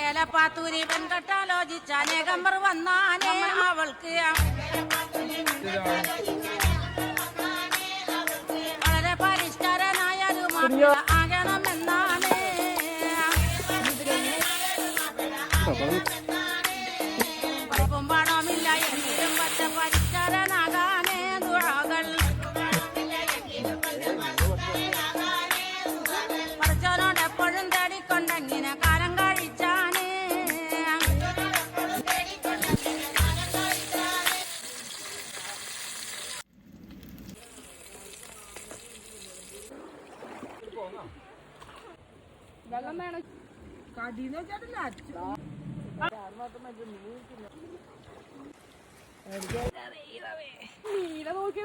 കേലപ്പാത്തൂരി പെൺകെട്ടാലോചിച്ചാനേകമ്പർ വന്നാനേ അവൾക്ക് വളരെ പരിഷ്കരനായൊരു മാപ്പിള ആകണമെന്നാണ്. കുഴപ്പം പണമില്ല എങ്കിലും പച്ച പരിഷ്കരനാകാനേ ദുആകൾ. പഠിച്ചവനോട് എപ്പോഴും തേടിക്കൊണ്ടെങ്ങനെ കാലം കഴിച്ചാനേ. വെള്ളം വേണം കടീന്ന് വെച്ചാട്ടില്ല നീല നോക്കി